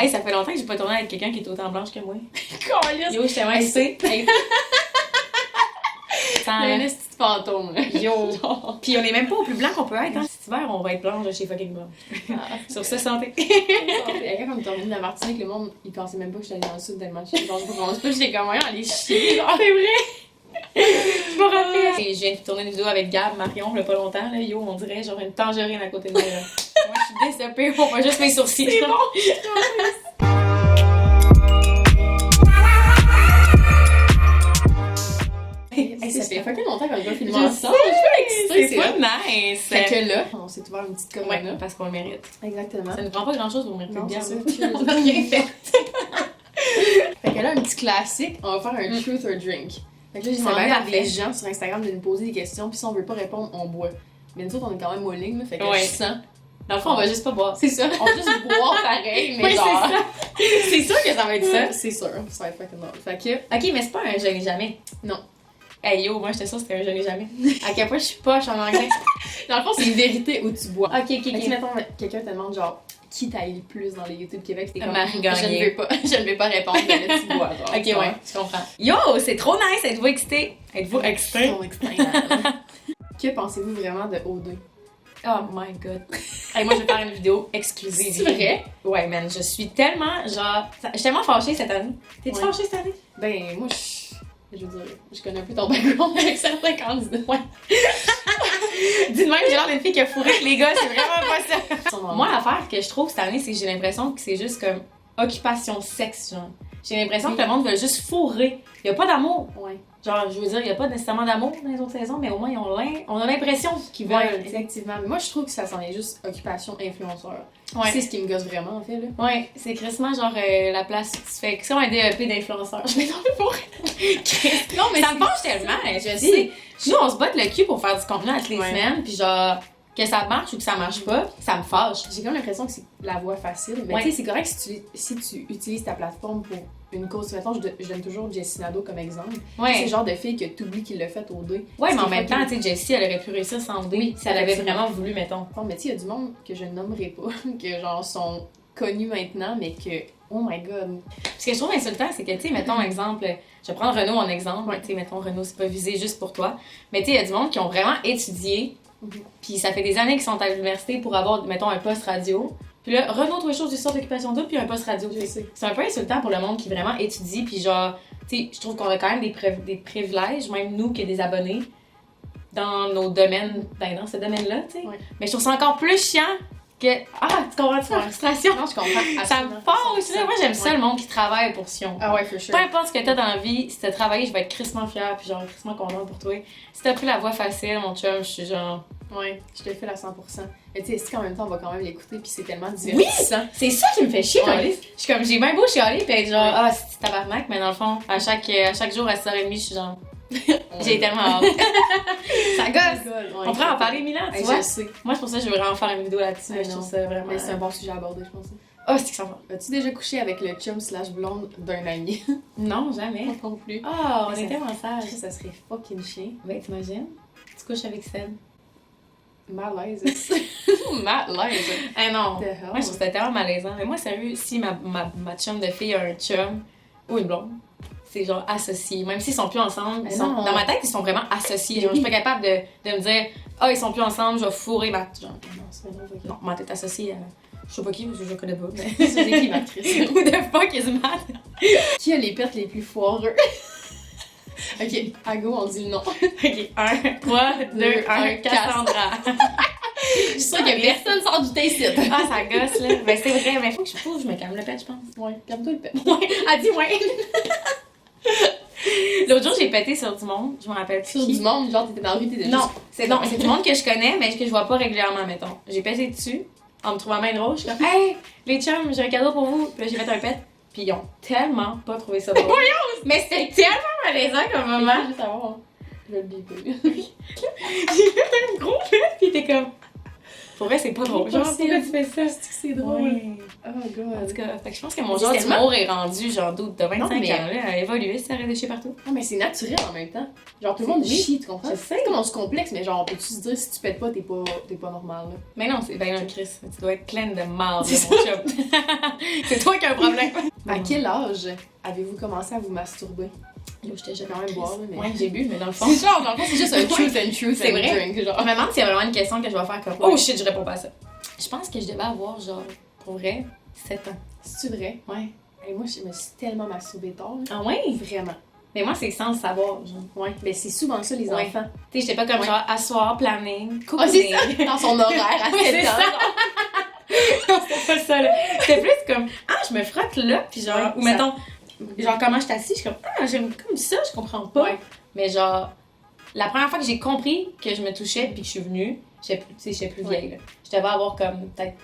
Hey, ça fait longtemps que j'ai pas tourné avec quelqu'un qui est autant blanche que moi. Yo, j'étais moins excitée. Un petit fantôme. Yo! Pis on est même pas au plus blanc qu'on peut être, hein. Cet hiver, on va être blanche de chez fucking blanc. Sur ce, santé. Quand on est revenu de la Martinique, le monde, il pensait même pas que j'étais allée dans le sud tellement je genre, je pense pas, j'étais comme, voyons, aller chier, genre. C'est vrai! Je me rappelle! Je viens de tourner une vidéo avec Gab, Marion, il y a pas longtemps, là. Yo, on dirait genre une tangerine à côté de moi, là. Moi, je suis décépée, on voit juste mes sourcils. C'est bon! Hey, ça fait fucking longtemps qu'on a pas filmé Je ensemble. C'est pas nice! Fait que là, on s'est ouvert une petite corona. Ouais, parce qu'on le mérite. Exactement. Ça ne prend pas grand-chose pour mériter Non, bien. c'est ça. On a rien fait. Fait que là, un petit classique, on va faire un truth or drink. Fait que là, j'ai demandé à des gens sur Instagram de nous poser des questions, puis si on veut pas répondre, on boit. Mais nous autres, on est quand même au ligne, fait que je sens. Dans le fond, on va juste pas boire. C'est ça, on va juste boire pareil, mais Oui, genre... c'est sûr que ça va être ça. C'est sûr, ça va être fucking drôle. Fait que... Ok, mais c'est pas un je n'ai jamais. Non. Hey yo, moi j'étais sûre que c'était un je n'ai jamais. À quel point je suis poche en anglais. Dans le fond, c'est une vérité où tu bois. Ok. Fait que si, mettons, quelqu'un te demande genre qui t'aille le plus dans les YouTube Québec, c'est comme Marie Gagné. je ne vais pas répondre, mais là tu bois. Genre, Ok, ouais, je comprends. Yo, c'est trop nice, êtes-vous excité? Êtes-vous excité? Que pensez-vous vraiment de O2? Oh my god. Hey, moi je vais faire une vidéo exclusive. C'est vrai? Ouais, man, je suis tellement genre. Je suis tellement fâchée cette année. T'es-tu fâchée cette année? Ben, moi je veux dire, je connais un peu ton background avec certains candidats. Ouais. Dis de même, j'ai l'air d'une fille qui a fourré avec les gars, c'est vraiment pas ça. Moi, l'affaire que je trouve cette année, c'est que j'ai l'impression que c'est juste comme occupation sexe, genre. J'ai l'impression que le monde veut juste fourrer. Il y a pas d'amour. Ouais. Genre, je veux dire, il y a pas nécessairement d'amour dans les autres saisons, mais au moins, on a l'impression qu'ils veulent. Ouais, effectivement. Mais moi, je trouve que ça s'en est juste occupation influenceur. Ouais. C'est ce qui me gosse vraiment, en fait, là. Ouais, c'est crissement genre la place où tu fais. C'est comme un DEP d'influenceur. Je vais tomber pour non, mais ça me penche tellement. Je sais. Nous, on se botte le cul pour faire du contenu à toutes les semaines, puis genre, que ça marche ou que ça marche pas, ça me fâche. J'ai comme l'impression que c'est la voie facile. Mais tu sais, c'est correct si tu utilises ta plateforme pour une cause. Mettons, je donne toujours Jessie Nadeau comme exemple. Ouais. C'est le genre de fille que tu oublies qu'il l'a fait au dé. Ouais, mais en même temps, tu sais, Jessie, elle aurait pu réussir sans dé si elle avait vraiment voulu, mettons. Bon, mais tu sais, il y a du monde que je nommerai pas, que genre sont connus maintenant, mais que, oh my god. Ce que je trouve insultant, c'est que, tu sais, mettons, exemple, je vais prendre Renaud en exemple, tu sais, mettons, Renaud, c'est pas visé juste pour toi, mais tu sais, il y a du monde qui ont vraiment étudié, puis ça fait des années qu'ils sont à l'université pour avoir, mettons, un poste radio. Puis là, Renaud, tous les choses du sort d'occupation double, puis un poste radio. C'est un peu insultant pour le monde qui vraiment étudie, puis genre, tu sais, je trouve qu'on a quand même des privilèges, même nous qui des abonnés, dans nos domaines, ben dans ce domaine-là, tu sais. Ouais. Mais je trouve ça encore plus chiant que. Ah, tu comprends-tu ma frustration? Non, je comprends. Ça me fâche, là. Moi, j'aime ça, le monde qui travaille pour Sion. Ah ouais, for sure. Peu importe ce que t'as dans la vie, si t'as travaillé, je vais être crissement fière, puis genre crissement contente pour toi. Si t'as pris la voie facile, mon chum, je suis genre. Ouais, je te le fais à 100%. Mais tu sais, c'est qu'en même temps, on va quand même l'écouter, puis c'est tellement divertissant. C'est ça qui me fait chier, Ouais. Je suis comme, j'ai bien beau chialer, puis être genre, ah, c'est tabarnak, mais dans le fond, à chaque jour à 6h30, je suis genre. J'ai tellement hâte. Ça gosse! Ouais, On pourrait en parler 1000 ans, tu vois. Je sais. Moi, c'est pour ça que je veux vraiment faire une vidéo là-dessus. Ouais, Je non. trouve ça vraiment. Mais c'est un bon sujet à aborder, je pense. Oh, c'est que ça va. As-tu déjà couché avec le chum/blonde d'un ami? Non, jamais. Non plus. Oh, on Mais est tellement sages. Ça serait fucking chien. Ben, t'imagines? Tu couches avec Seb. Malaise. Malaise. Ah non. The hell? Moi, je trouve ça tellement malaisant. Mais moi, sérieux, si ma chum de fille a un chum ou une blonde, c'est genre associé. Même s'ils sont plus ensemble, dans ma tête, ils sont vraiment associés. Genre, je suis pas capable de me dire, ils sont plus ensemble, je vais fourrer ma. Genre, non, c'est pas drôle. Non, ma tête associée. Je sais pas qui, parce que je connais pas. Mais C'est qui, ma Chris? Who the fuck is mad? Qui a les pets les plus foireux? Ok, à go, on dit le nom. Ok, 1, 3, 2, 1, Cassandra. Je suis sûre que personne sort du ici. Ah, ça gosse, là. Ben, c'est vrai, mais faut que je me calme le pet, je pense. Ouais, calme-toi le pet. Ouais, elle dit ouais. L'autre jour, j'ai pété sur du monde, je me rappelle plus. Sur du monde, genre t'étais dans la rue, t'étais Non, juste... c'est du monde que je connais, mais que je vois pas régulièrement, mettons. J'ai pété dessus, en me trouvant main drôle, je suis comme, hey, les chums, j'ai un cadeau pour vous. Puis là, j'ai fait un pet, puis ils ont tellement pas trouvé ça drôle. Mais c'était tellement malaisant comme moment. Juste avoir... Je vais le biper. J'ai fait un gros pet, puis il était comme. Pour vrai, c'est pas drôle. Genre, pourquoi tu fais ça? C'est drôle. Ouais. Oh god. En tout cas, fait que je pense que mon genre d'humour est rendu, genre, de 25 Non, mais- ans, là, à évoluer, ça arrête de chier partout. Non, mais c'est naturel en même temps. Genre, tout le monde Oui. chie, tu comprends? Je sais. C'est comme on se complexe, mais genre, peux-tu se dire, si tu pètes pas, t'es pas normal, là. Mais non, c'est ben non, Chris, tu dois être pleine de marde, C'est mon chum. C'est toi qui as un problème. À quel âge avez-vous commencé à vous masturber? Yo, j'étais J'ai jeune. quand même boire, là, mais... Ouais, j'ai bu, mais dans le fond. C'est genre, dans le fond, c'est juste un truth and truth C'est and vrai? drink, genre. Je me demande s'il y a vraiment une question que je vais faire comme oh shit, je réponds pas à ça. Je pense que je devais avoir, genre, pour vrai, 7 ans. C'est-tu vrai? Ouais. Et moi, je me suis tellement masturbée tard, là. Ah ouais? Vraiment. Mais moi, c'est sans le savoir, genre. Ouais. Mais c'est souvent ça, les Ouais. enfants. Tu sais, j'étais pas comme Ouais. genre, asseoir, planning, Ah, c'est ça! cocooning. Dans son horaire à Ouais, 7 c'est ans. ça. Non, c'était pas ça, là. C'était plus comme, ah, je me frotte là, puis genre, Ouais, ou ça- mettons, genre, comment je suis assise, je suis comme, ah, j'aime comme ça, je comprends pas. Ouais. Mais genre, la première fois que j'ai compris que je me touchais puis que je suis venue, j'étais plus Ouais. vieille, là. Je devais avoir comme peut-être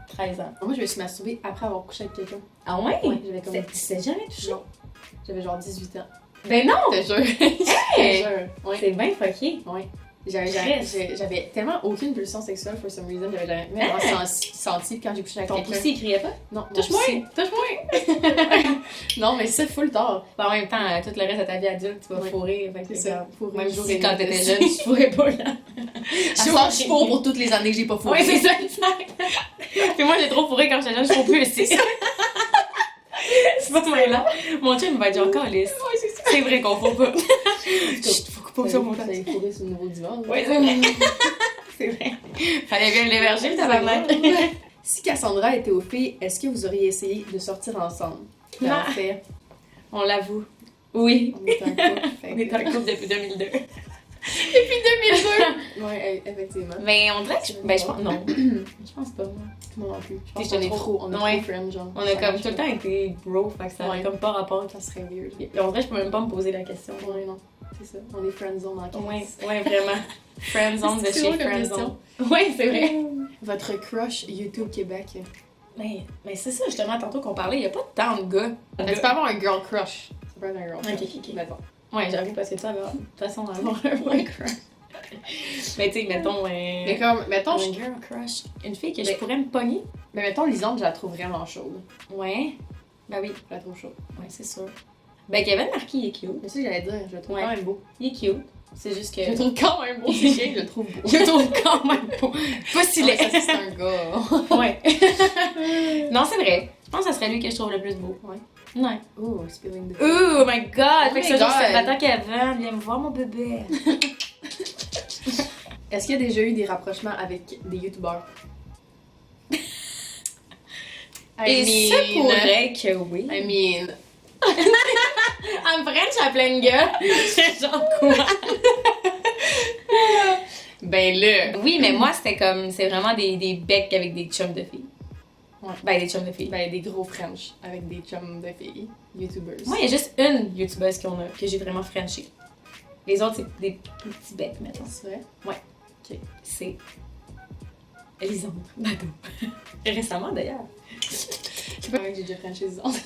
13 ans. Moi, je me suis masturbée après avoir couché avec quelqu'un. Ah ouais? Ouais, j'avais comme... Tu t'es jamais touché? Non. J'avais genre 18 ans. Ben non! Je te jure. Hey! Je te jure. Ouais. C'est bien fucké. Ouais. Chris. J'avais tellement aucune pulsion sexuelle for some reason. J'avais jamais vraiment senti quand j'ai couché avec Ton quelqu'un. poussi, il criait pas? Non, Touche-moi! mon Touche-moi! poussi- Non, mais c'est full tard. En même temps, tout le reste de ta vie adulte, tu vas Ouais. fourrer. Fait que C'est ça. regarde, Fourrer même jour si et quand nuit. t'étais jeune, tu fourrais pas là. Je fourre pour toutes les années que j'ai pas fourré. Ouais, c'est ça, exact. Puis moi, j'ai trop fourré quand j'étais jeune, je fourre plus aussi. C'est pas mal là. Mon chum va être genre calisse. Ouais, c'est ça. C'est vrai qu'on fourre pas. Chut, faut pas que ça mon T'avais fourré sur le nouveau divan. là. Ouais, c'est vrai. C'est vrai. Fallait bien l'héberger, ta maman. Si Cassandra était aux filles, est-ce que vous auriez essayé de sortir ensemble? Non. En fait, On l'avoue. Oui. on est un couple. fait On est que- en couple depuis 2002. Depuis 2002! Ouais, effectivement. Mais on dirait que ben, je pense. Non. Je pense pas, moi. Moi non plus. Je T'es pense qu'on est trop- trop, on est Ouais. trop friends, genre. On a comme tout le temps été bro, fait que ça Ouais. a comme pas rapport. Ça serait weird. Et on dirait que je peux même pas me poser la question. Ouais, non. C'est ça. On est friendzone en Ouais, caisse. ouais, vraiment. Friendzone de C'est chez drôle comme Friendzone. Ouais, c'est vrai. Votre crush YouTube Québec. Mais c'est ça, justement, tantôt qu'on parlait, il y a pas tant de gars. Tu peux avoir un girl crush. Ça peut être un girl crush. Ok. Mettons. Ouais, j'avoue, parce que tu vas de toute façon avoir un boy crush. Mais tu sais, mettons, Mais comme, mettons, un girl crush. Une fille que je Mais- pourrais me pogner. mais mettons, Lisande, je la trouve vraiment chaude. Ouais. Ben oui, Je la trouve chaude. ouais, c'est sûr. Ben Kevin Marquis, il est cute. Mais ça, j'allais dire, je le trouve Ouais. quand même beau. Il est cute. C'est juste que. Je le trouve quand même beau, c'est chiant, je le trouve beau. Je le trouve quand même beau. Pas si Ouais, laid. ça, c'est un gars. Ouais. Non, c'est vrai. Je pense que ça serait lui que je trouve le plus beau. Ouais. Ouais. Oh, spilling the Oh my god! Oh Fait que my ça, genre, God. c'est matin Kevin, viens me voir mon bébé. Est-ce qu'il y a déjà eu des rapprochements avec des youtubeurs? Et ça pourrait que oui. I mean... En French, à plein de gars. C'est genre quoi? Ben là... Oui, mais moi, c'était comme, c'est vraiment des becs avec des chums de filles. Ouais. Ben, des chums de filles. Ben, des gros French avec des chums de filles, youtubers. Moi, il y a juste une youtubeuse que j'ai vraiment frenchée. Les autres, c'est des plus petits becs, mettons. C'est vrai? C'est Elisandre Nadeau. Récemment, d'ailleurs. Ouais, j'ai déjà Frenché des autres.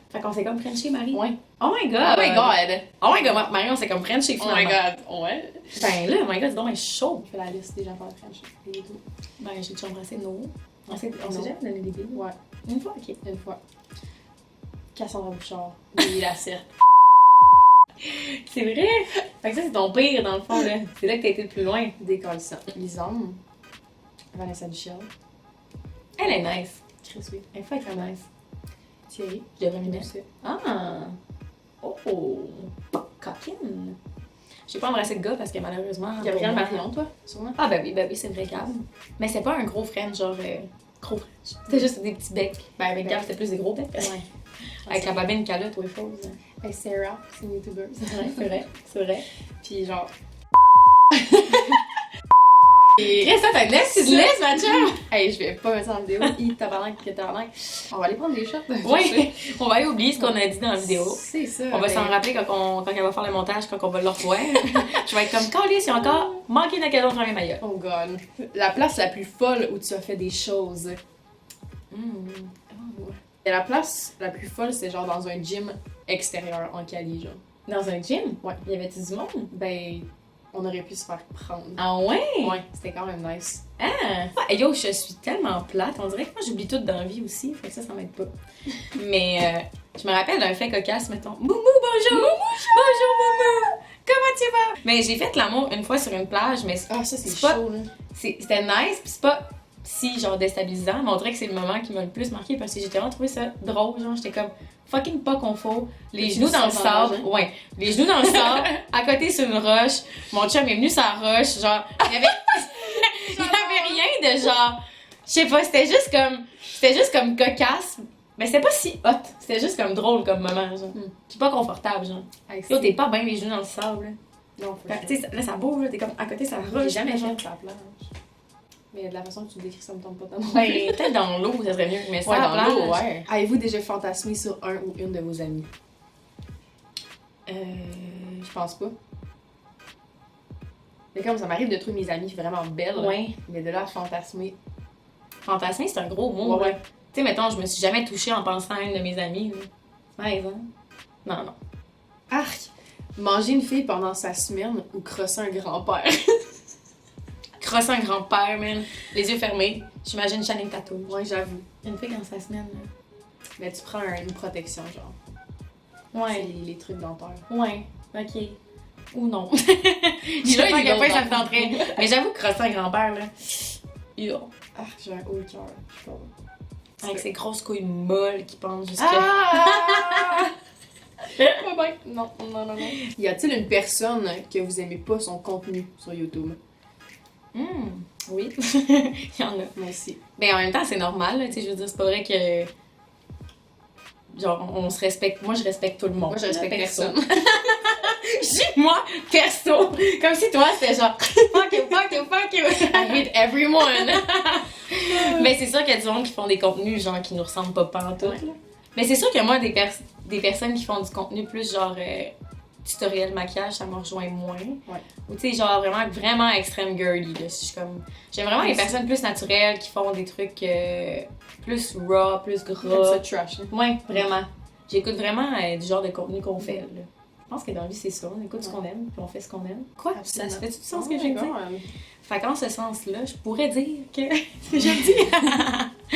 Fait qu'on s'est comme frenché, Marie. Ouais. Oh my god! Oh my god! Oh my god, Marie, on s'est comme frenché, Oh finalement. my god! Ouais. Ben là, oh my god, c'est donc chaud. Je fais la liste des gens par French et tout. Ben, j'ai déjà embrassé Noah. On s'est Non. jamais donné des bisous. Ouais, Une fois, ok. une fois. Cassandra Bouchard, Lily Lacerte. C'est vrai! Fait que ça, c'est ton pire, dans le fond, là. C'est là que t'as été le plus loin. Décalissant. Lisande. Vanessa Duchel. Elle est nice. Chris, oui. Elle fait très nice. Thierry. Je devrais m'y mettre. Doucet. Ah! Oh! Coquine! J'ai pas embrassé de gars parce que malheureusement. Gabriel pour moi- Marion, toi, sûrement. Ah, ben oui, c'est vrai, Gab. Mais c'est pas un gros French, genre. Gros French. C'était juste des petits becs. Ben, avec Gab, c'était plus des gros becs. Ouais. Avec la babine calotte ou les choses. Et Sarah, c'est une youtubeuse. C'est vrai, c'est vrai. Puis genre. Chris, ça, t'as une laisse, tu te laisses, ma chum! Hey, je vais pas mettre ça en vidéo. Tabarnak, que tabarnak. On va aller prendre des shots. Oui, on va aller oublier ce qu'on a dit dans la vidéo. C'est ça. On va s'en rappeler quand elle va faire le montage, quand on va le revoir. Je vais être comme, Calais, c'est encore manqué d'occasion de fermer ma gueule. Oh god. La place la plus folle où tu as fait des choses. Et la place la plus folle, c'est genre dans un gym extérieur en Cali, genre. Dans un gym? Ouais. Y avait-tu du monde? Ben, on aurait pu se faire prendre. Ah ouais? Ouais, c'était quand même nice. Ah! Yo, je suis tellement plate. On dirait que moi, j'oublie tout dans la vie aussi. Fait que ça m'aide pas. Mais je me rappelle d'un fait cocasse, mettons. Moumou, bonjour! Bonjour, Moumou! Comment tu vas? Mais j'ai fait l'amour une fois sur une plage, mais Ah, ça, c'est pas- chaud, là. c'était nice, pis c'est pas si genre déstabilisant, mais on dirait que c'est le moment qui m'a le plus marqué parce que j'ai tellement trouvé ça drôle, genre j'étais comme fucking pas confort, les Tu genoux me dans le sens sable, enragée? ouais, les genoux dans le sable, à côté sur une roche, mon chum est venu sur la roche, genre il y avait rien de genre, je sais pas, c'était juste comme cocasse, mais c'était pas si hot, c'était juste comme drôle comme moment, genre, puis pas confortable, genre. Hey, Yo, t'es pas bien les genoux dans le sable, là. Non, faut Tu sais, là ça bouge, là, t'es comme à côté sur la roche. J'ai jamais genre. fait ça à la plage. Mais de la façon que tu le décris, ça me tombe pas tant. Ben, peut-être dans l'eau, ça serait mieux. Mais ça, Ouais, à dans la plage, l'eau, ouais. Avez-vous déjà fantasmé sur un ou une de vos amis? Je pense pas. Mais comme ça m'arrive de trouver mes amies vraiment belles, Ouais. mais de là à fantasmer. Fantasmer, c'est un gros mot. Ouais, là. Tu sais, mettons, je me suis jamais touchée en pensant à une de mes amies. Là. Ouais, hein? Non, non. Arc! Manger une fille pendant sa semaine ou crosser un grand-père. Crosser un grand-père, man. Les yeux fermés. J'imagine Channing Tatum. Ouais, j'avoue. Une fille dans sa semaine. Là. Mais tu prends une protection, genre. Ouais. C'est les trucs dentaires. Ouais. Ok. Ou non. Je sais pas à quel point ça me tenterait. Mais j'avoue, crosser un grand-père, là. Yo. Arc, j'ai un haut cœur. Je sais pas. Avec ses grosses couilles molles qui pendent jusqu'à. Ah! Ouais, non. Y a-t-il une personne que vous aimez pas son contenu sur YouTube? Oui. Il y en a. Moi aussi. Ben en même temps, c'est normal, là, tu sais, je veux dire, c'est pas vrai que. Genre, on se respecte. Moi, je respecte tout le monde. Moi, je respecte là, perso. personne. Moi, perso. Comme si toi, c'était genre, fuck you, fuck you, fuck you. I hate everyone. Mais c'est sûr qu'il y a du monde qui font des contenus, genre, qui nous ressemblent pas pantoute, là. Mais c'est sûr que moi, des personnes qui font du contenu plus, genre, tutoriel maquillage, ça me rejoint moins. Ouais. Ou tu sais, genre, vraiment extrême girly, là. Je suis comme. J'aime vraiment les personnes plus naturelles qui font des trucs plus raw, plus Comme gras. ça, trash. Hein. Ouais, vraiment. J'écoute vraiment du genre de contenu qu'on fait, là. Je pense que dans la vie, c'est ça. On écoute ce qu'on aime, puis on fait ce qu'on aime. Quoi? Ça Absolument. fait tout sens ce que j'ai dit? dit? Fait qu'en ce sens-là, je pourrais dire que ce que j'ai dit.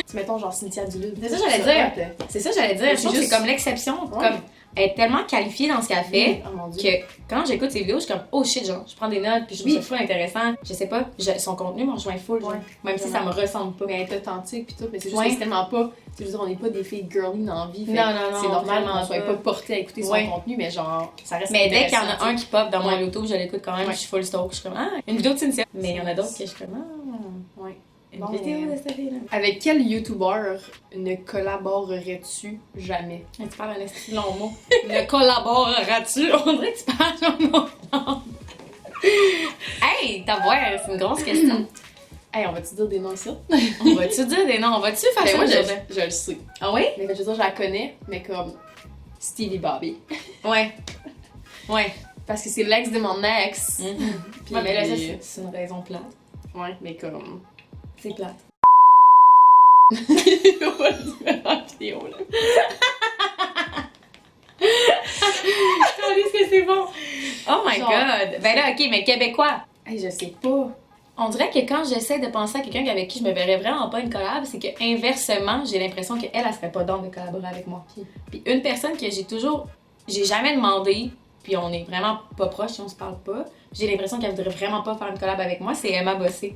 Tu mettons genre Cynthia Duluth. C'est ça, j'allais dire. C'est ça, j'allais dire. Mais Je trouve que juste- c'est comme l'exception. Ouais. Comme, elle est tellement qualifiée dans ce qu'elle fait. Oh mon dieu. Que quand j'écoute ses vidéos, je suis comme oh shit, genre, je prends des notes, puis je trouve Oui. ça full intéressant. Je sais pas, son contenu me rejoint full, genre. Ouais, Même si ça me ressemble pas. Mais elle est authentique pis tout, mais c'est juste Ouais. que c'est tellement pas. Tu veux dire, on n'est pas des filles girly dans la vie. fait Non, que non, non, C'est normal vraiment qu'on soit pas. pas porté à écouter son Ouais. contenu, mais genre, ça reste Mais dès qu'il y en intéressant, a un qui pop dans mon Ouais. YouTube, je l'écoute quand même, Ouais. je suis full stalk. Je suis comme ah, une vidéo de Cynthia. Mais il y en a d'autres que je suis comme ah, Ouais. une Non, vidéo mais- de cette fille-là. Avec quel YouTuber ne collaborerais-tu jamais? Tu parles un esti de long mot. Ne collaboreras-tu? On dirait que tu parles sur mon nom. Hey, t'as voir, c'est une grosse question. Hey, on va-tu dire des noms ça? On va-tu dire des noms? On va-tu faire Mais ça? moi, aujourd'hui? je le sais. Ah oui? Mais je veux dire, je la connais, mais comme Stevie Bobby. Ouais. Ouais. Parce que c'est l'ex de mon ex. Puis- Ouais, mais là, ça, c'est une raison plate. Ouais, mais comme. C'est plate. On va le dire en vidéo, là. On dit que c'est bon. Oh my Genre- god. Ben là, ok, mais québécois. Hey, je sais pas. On dirait que quand j'essaie de penser à quelqu'un avec qui je me verrais vraiment pas une collab, c'est que inversement, j'ai l'impression qu'elle, elle serait pas d'onde de collaborer avec moi. Puis une personne que j'ai jamais demandé, puis on est vraiment pas proches si on se parle pas, j'ai l'impression qu'elle voudrait vraiment pas faire une collab avec moi, c'est Emma Bossé.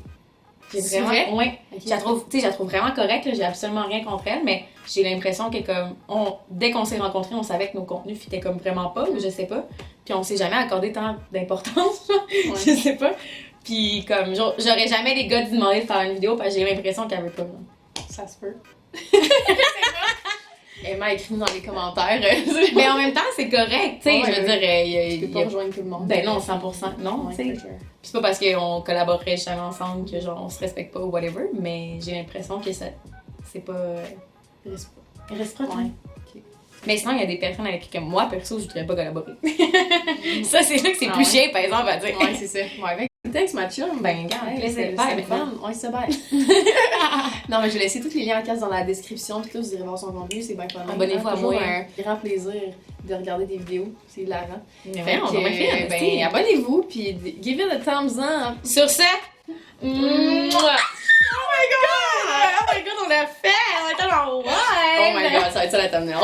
J'ai C'est vraiment, vrai? ouais, Ok. je la trouve vraiment correcte, là, j'ai absolument rien contre elle, mais j'ai l'impression que comme dès qu'on s'est rencontrés, on savait que nos contenus fitaient comme vraiment pas, ou je sais pas, puis on s'est jamais accordé tant d'importance, Ouais. je sais pas. Puis comme j'aurais jamais les gars demandé de faire une vidéo parce que j'ai l'impression qu'elle veut pas. Genre. Ça se peut. Emma écrit dans les commentaires. Mais en même temps, c'est correct, tu sais, Ouais, je veux ouais. dire, Tu peux pas rejoindre tout le monde. ben non, 100%, non, Ouais, tu sais. for sure. Puis c'est pas parce qu'on collaborerait jamais ensemble que genre on se respecte pas ou whatever, mais j'ai l'impression que ça, c'est pas réciproque. Ouais. hein. Mais sinon, il y a des personnes avec qui, moi, perso, je voudrais pas collaborer. Ça, c'est là que c'est Ah plus ouais? chiant, par exemple, à dire. Ouais, c'est ça. Ouais, avec. thanks, ma chum. Ben, regarde, Hey, plaisir. c'est Bye, le fun. Ouais, c'est bye. Non, mais je vais laisser tous les liens en casse dans la description. Puis là, vous irez voir son contenu. C'est bien fun. Abonnez-vous à Toujours moi. un grand plaisir de regarder des vidéos. C'est hilarant. Mais Fait on que, va faire ben, abonnez-vous. Puis give it a thumbs up. Sur ce, Oh my god! Oh my god, on l'a fait! On était dans Oh my god, ça va être ça la thumbnail.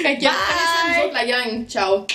Fait que, prenez soin de vous autres, la gang. Ciao!